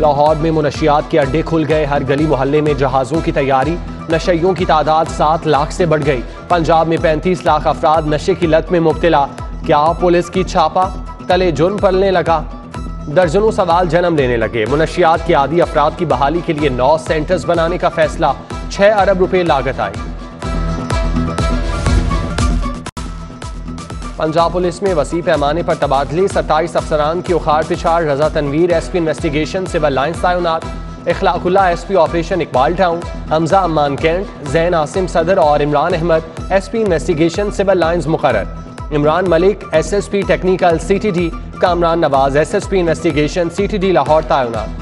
لاہور میں منشیات کے اڈے کھل گئے، ہر گلی محلے میں جہازوں کی تیاری، نشیوں کی تعداد 7 لاکھ سے بڑھ گئی۔ پنجاب میں 35 لاکھ افراد نشے کی لت میں مبتلا، کیا پولیس کی چھاپا تلے جرم پلنے لگا؟ درجنوں سوال جنم لینے لگے۔ منشیات کے عادی افراد کی بحالی کے لیے 9 سینٹرز بنانے کا فیصلہ، 6 ارب روپے لاگت آئی۔ پنجاب پولیس میں وسیع پیمانے پر تبادلے، 27 افسران کی اخاڑ پچھاڑ، Raza Tanveer S P investigation civil lines تعینات، Akhlaq Ullah S P operation Iqbal town, Hamza Aman cantt, Zain Asim Saddar اور Imran Ahmed S P investigation civil lines مقرر، Imran Malik S S P technical C T D, Kamran Nawaz S S P investigation C T D Lahore تعینات۔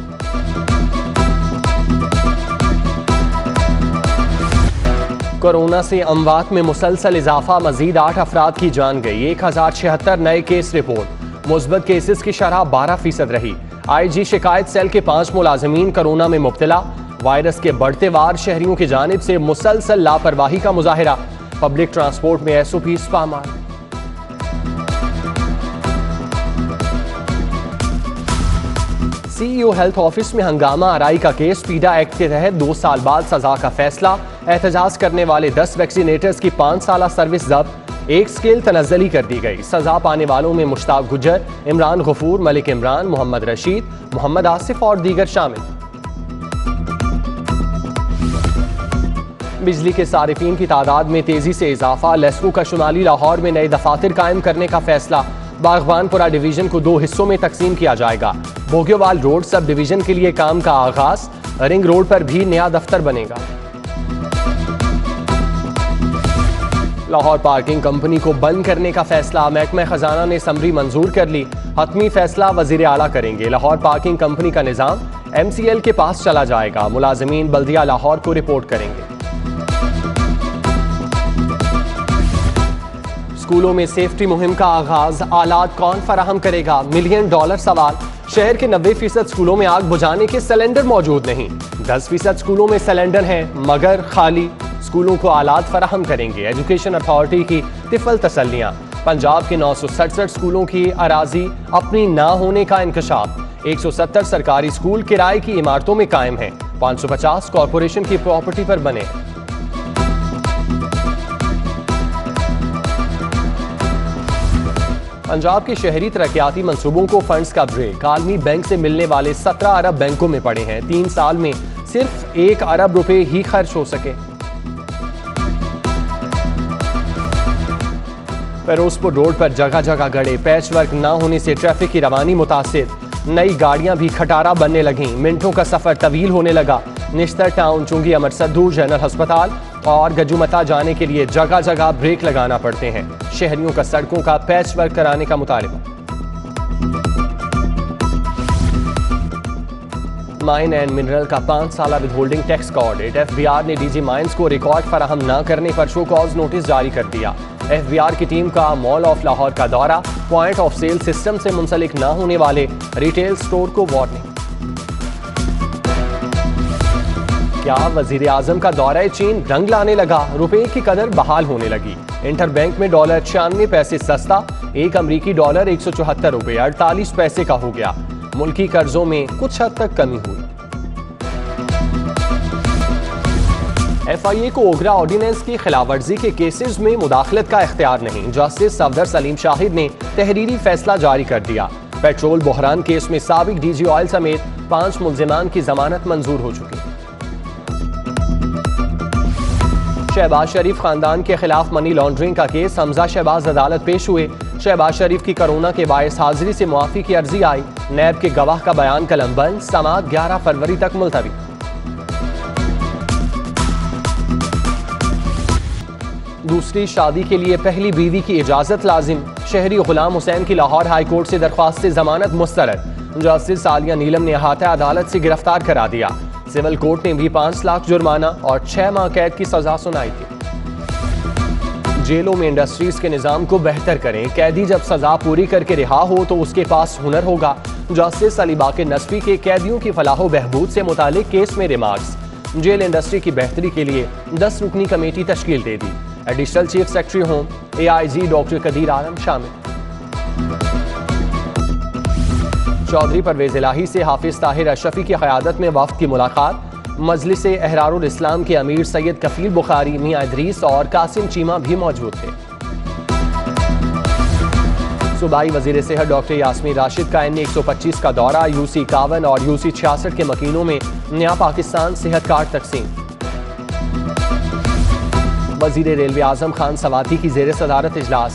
کورونا سے اموات میں مسلسل اضافہ، مزید 8 افراد کی جان گئی، 1076 نئے کیس رپورٹ، مثبت کیسز کی شرح 12% رہی۔ آئی جی شکایت سیل کے 5 ملازمین کورونا میں مبتلا، وائرس کے بڑھتے وار، شہریوں کی جانب سے مسلسل لاپرواہی کا مظاہرہ، پبلک ٹرانسپورٹ میں ایس او پیز پامال۔ سی ای او ہیلتھ آفس میں ہنگامہ آرائی کا کیس، پیڈا ایکٹ کے تحت 2 سال بعد سزا کا فیصلہ، احتجاج کرنے والے 10 ویکسینیٹرز کی 5 سالہ سروس ضبط، 1 سکیل تنزلی کر دی گئی۔ سزا پانے والوں میں مشتاق گجر، عمران غفور، ملک عمران، محمد رشید، محمد آصف اور دیگر شامل۔ بجلی کے صارفین کی تعداد میں تیزی سے اضافہ، لیسکو کا شمالی لاہور میں نئے دفاتر قائم کرنے کا فیصلہ، باغبان پورہ ڈویژن کو 2 حصوں میں تقسیم کیا جائے گا۔ بوگیوال روڈ سب ڈویژن کے لیے کام کا آغاز، رنگ روڈ پر بھی نیا دفتر بنے گا۔ لاہور پارکنگ کمپنی کو بند کرنے کا فیصلہ، محکمہ خزانہ نے سمری منظور کر لی، حتمی فیصلہ وزیر اعلیٰ کریں گے۔ لاہور پارکنگ کمپنی کا نظام ایم سی ایل کے پاس چلا جائے گا، ملازمین بلدیہ لاہور کو رپورٹ کریں گے۔ اسکولوں میں سیفٹی مہم کا آغاز، آلات کون فراہم کرے گا؟ $1 ملین سوال، شہر کے 90% اسکولوں میں آگ بجھانے کے سلنڈر موجود نہیں، 10% اسکولوں میں سلنڈر ہیں مگر خالی، اسکولوں کو آلات فراہم کریں گے۔ ایجوکیشن اتھارٹی کی طفل تسلیاں، پنجاب کے 967 اسکولوں کی اراضی اپنی نہ ہونے کا انکشاف، 170 سرکاری اسکول کرائے کی عمارتوں میں قائم ہیں، 550 کارپوریشن کی پراپرٹی پر بنے۔ پنجاب کے شہری ترقیاتی منصوبوں کو فنڈز کا بریک، عالمی بینک سے ملنے والے 17 ارب بینکوں میں پڑے ہیں، 3 سال میں صرف 1 ارب روپے ہی خرچ ہو سکے۔ فیروزپور روڈ پر جگہ جگہ گڑھے، پیچ ورک نہ ہونے سے ٹریفک کی روانی متاثر، نئی گاڑیاں بھی کھٹارا بننے لگیں، منٹوں کا سفر طویل ہونے لگا۔ نشتر ٹاؤن، چونگی امر سدھو جنرل ہسپتال اور گجومتا جانے کے لیے جگہ جگہ بریک لگانا پڑتے ہیں، شہریوں کا سڑکوں کا پیچ ورک کرانے کا مطالبہ۔ مائن اینڈ منرل کا 5 سالہ ود ہولڈنگ ٹیکس کا آڈٹ، ایف بی آر نے ڈی جی مائنز کو ریکارڈ فراہم نہ کرنے پر شو کاز نوٹس جاری کر دیا۔ ایف بی آر کی ٹیم کا مال آف لاہور کا دورہ، پوائنٹ آف سیل سسٹم سے منسلک نہ ہونے والے ریٹیل سٹور کو وارننگ۔ کیا وزیر اعظم کا دورہ چین رنگ لانے لگا؟ روپے کی قدر بحال ہونے لگی، انٹر بینک میں ڈالر 96 پیسے سستا، 1 امریکی ڈالر 174 روپے 48 پیسے کا ہو گیا، ملکی قرضوں میں کچھ حد تک کمی ہوئی۔ ایف آئی اے کو اوگرا آرڈیننس کی خلاف ورزی کے کیسز میں مداخلت کا اختیار نہیں، جسٹس صفدر سلیم شاہد نے تحریری فیصلہ جاری کر دیا۔ پیٹرول بحران کیس میں سابق ڈی جی آئل سمیت 5 ملزمان کی ضمانت منظور ہو چکی۔ شہباز شریف خاندان کے خلاف منی لانڈرنگ کا کیس، حمزہ شہباز عدالت پیش ہوئے، شہباز شریف کی کرونا کے باعث حاضری سے معافی کی عرضی آئی، نیب کے گواہ کا بیان قلم بند، سماعت 11 فروری تک ملتوی۔ دوسری شادی کے لیے پہلی بیوی کی اجازت لازم، شہری غلام حسین کی لاہور ہائی کورٹ سے درخواست ضمانت مسترد، جسٹس عالیہ نیلم نے احاطہ عدالت سے گرفتار کرا دیا۔ سول کورٹ نے بھی 5 لاکھ جرمانہ اور 6 ماہ قید کی سزا سنائی تھی۔ جیلوں میں انڈسٹریز کے نظام کو بہتر کریں، قیدی جب سزا پوری کر کے رہا ہو تو اس کے پاس ہنر ہوگا، جسٹس علی باقر نصفی کے قیدیوں کی فلاح و بہبود سے متعلق کیس میں ریمارکس، جیل انڈسٹری کی بہتری کے لیے 10 رکنی کمیٹی تشکیل دے دی، ایڈیشنل چیف سیکرٹری ہوم اے آئی جی ڈاکٹر قدیر عالم شامل۔ चौधरी परवेज इलाही से हाफिज ताहिर अशरफी की क़यादत में वफ़द की मुलाकात। मजलिस एहरारुल इस्लाम के अमीर सैयद कफील बुखारी, मियां इदरीस और कासिम चीमा भी मौजूद थे। सूबाई वजीर सेहत डॉक्टर यास्मीन राशिद का N125 का दौरा। UC 51 और UC 66 के मकीनों में नया पाकिस्तान सेहत कार्ड तकसीम। वजीर रेलवे आजम खान सवाती की जेर सदारत इजलास।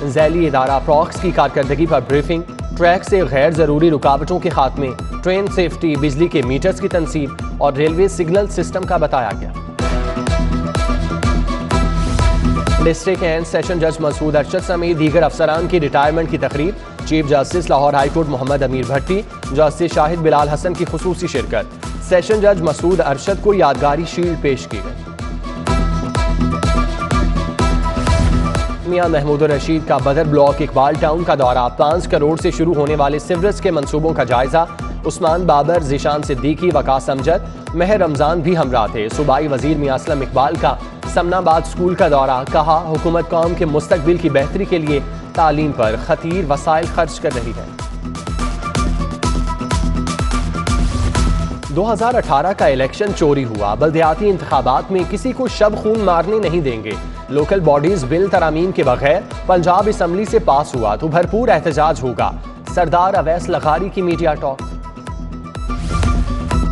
झैली इदारा प्रॉक्स की कारकर्दगी पर ब्रीफिंग। ट्रैक से गैर जरूरी रुकावटों के खात्मे, ट्रेन सेफ्टी, बिजली के मीटर्स की तनसीब और रेलवे सिग्नल सिस्टम का बताया गया। डिस्ट्रिक्ट एंड सेशन जज मसूद अरशद समेत दीगर अफसरान की रिटायरमेंट की तकरीब। Chief justice Lahore high court Mohammad Amir Bhatti, justice Shahid Bilal Hasan की खुसूसी शिरकत। सेशन जज मसूद अरशद को यादगारी शील्ड पेश की गई। मियां महमूद रशीद का बदर ब्लॉक इकबाल टाउन का दौरा। 5 करोड़ से शुरू होने वाले सिवरेज के मंसूबों का जायजा। उस्मान बाबर, ज़ीशान सिद्दीकी, वकास अमजद, महर रमजान भी हमरा थे। सूबाई वजीर मियां असलम इकबाल का समनाबाद स्कूल का दौरा। कहा, हुकूमत कौम के मुस्तकबिल की बेहतरी के लिए तालीम पर खतीर वसाइल खर्च कर रही है। 2018 का इलेक्शन चोरी हुआ। बल्दियाती इंतखाबात में किसी को शब खून मारने नहीं देंगे। लोकल बॉडीज बिल तरामीम के बगैर पंजाब असम्बली से पास हुआ तो भरपूर एहतजाज होगा। सरदार अवैस लखारी की मीडिया टॉक।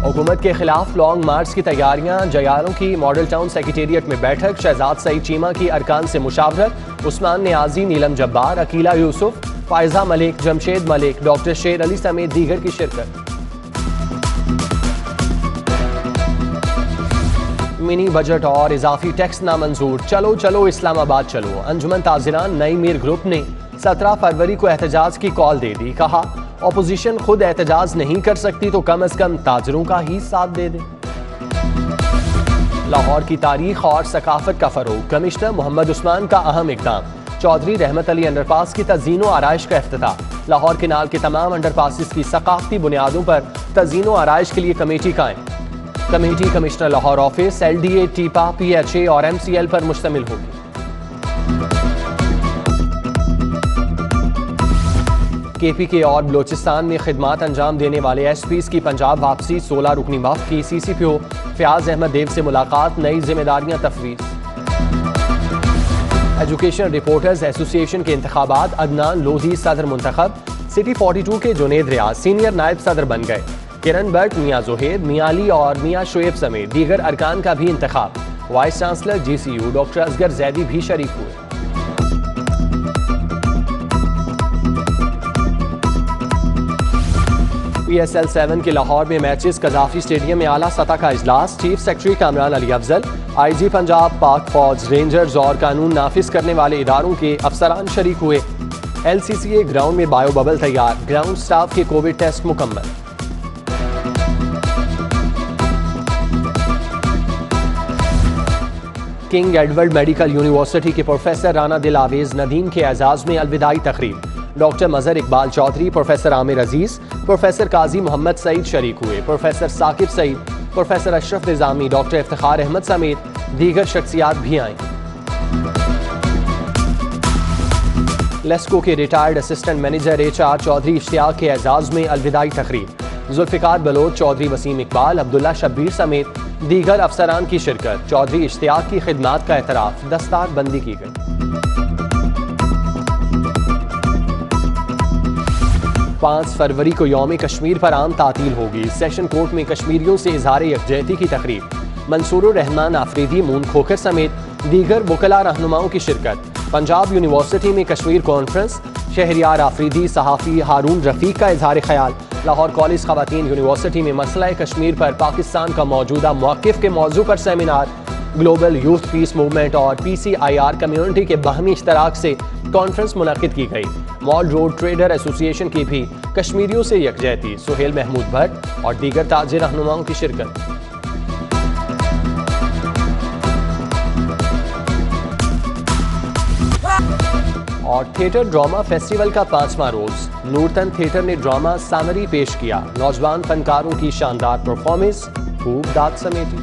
हुकूमत के खिलाफ लॉन्ग मार्च की तैयारियां। जयारों की मॉडल टाउन सेक्रेटेरिएट में बैठक। शहजाद सईद चीमा की अरकान से मुशावरत। उस्मान नियाजी, नीलम जब्बार, अकीला यूसुफ, फायजा मलिक, जमशेद मलिक, डॉक्टर शेर अली समेत दीगर की शिरकत। मिनी बजट और इजाफी टैक्स नामंजूर। चलो चलो इस्लामाबाद चलो। अंजुमन ताजिरान नई मीर ग्रुप ने 17 फरवरी को एहतजाज की कॉल दे दी। कहा, अपोजिशन खुद एहतजाज नहीं कर सकती तो कम अज कम ताजरों का ही साथ दे दे। लाहौर की तारीख और सकाफत का फरोग। कमिश्नर मोहम्मद उस्मान का अहम इकदाम। चौधरी रहमत अली अंडरपास की तज़ीन व आराइश का इफ्तिताह। लाहौर केनाल के तमाम अंडरपासिस की सकाफती बुनियादों पर तज़ीन व आराइश के लिए कमेटी कायम। Committee commissioner Lahore office, LDA, टीपा, PHA और MCL पर मुश्तमिल होगी। KPK और बलोचिस्तान में खिदमात अंजाम देने वाले SPs की पंजाब वापसी। 16 रुकनी वफ़द की CCPO फयाज अहमद देव से मुलाकात। नई जिम्मेदारियां तफवीज़। एजुकेशन रिपोर्टर्स एसोसिएशन के इंतखाबात। अदनान लोधी सदर मुंतखब। सिटी 42 के जुनेद रियाज सीनियर नायब सदर बन गए। किरण भट्ट, मियां जोहेब, मियां अली और मियां शोएब समेत दीगर अरकान का भी इंतखाब। Vice chancellor GCU doctor Asghar Zaidi भी शरीक हुए। PSL 7 के लाहौर में मैचेस। कजाफी स्टेडियम में आला सतह का इजलास। Chief secretary Kamran Ali Afzal, IG Punjab, पाक फौज, रेंजर्स और कानून नाफिज करने वाले इदारों के अफसरान शरीक हुए। LCCA ग्राउंड में बायो बबल तैयार। ग्राउंड स्टाफ के कोविड टेस्ट मुकम्मल। किंग एडवर्ड मेडिकल यूनिवर्सिटी के प्रोफेसर राना दिल आवेज नदीम के एजाज में अलविदाई तकरीब। Doctor Mazhar Iqbal Chaudhry, professor Aamir Aziz, professor Qazi Mohammad Saeed शरीक हुए। Professor Saqib Saeed, professor Ashraf Nizami, doctor Iftikhar Ahmed समेत दीगर शख्सियात भी आईं। लेस्को के retired assistant manager HR Chaudhry Ishtiaq के एजाज में अलविदाई तकरीब। जुल्फिकार बलोच, चौधरी वसीम इकबाल, अब्दुल्ला शब्बीर समेत दीगर अफसरान की शिरकत। चौधरी इश्तियाक की खिदमात का एतराफ। दस्तार बंदी की गई। 5 फरवरी को यौम कश्मीर पर आम तातील होगी। सेशन कोर्ट में कश्मीरियों से इजहार यकजहती की तकरीब। मंसूरुर रहमान आफरीदी, मून खोखर समेत दीगर वकला रहनुमाओं की शिरकत। पंजाब यूनिवर्सिटी में कश्मीर कॉन्फ्रेंस। शहरियार आफरीदी, सहाफ़ी हारून रफ़ीक का इजहार ख्याल। लाहौर कॉलेज ख़वातीन यूनिवर्सिटी में मसला कश्मीर पर पाकिस्तान का मौजूदा मौक़िफ़ के मौजू पर seminar. Global youth piece movement और PCIR कम्युनिटी के बाहमी इश्तराक से कॉन्फ्रेंस मुनक़िद की गई। मॉल रोड ट्रेडर एसोसिएशन की भी कश्मीरियों से यकजहती। सुहेल महमूद भट्ट और दीगर ताजिर रहनुमाओं की शिरकत। और थिएटर ड्रामा फेस्टिवल का 5वां रोज। नूरतन थिएटर ने ड्रामा सामरी पेश किया। नौजवान फनकारों की शानदार परफॉर्मेंस खूब दाद समेटी।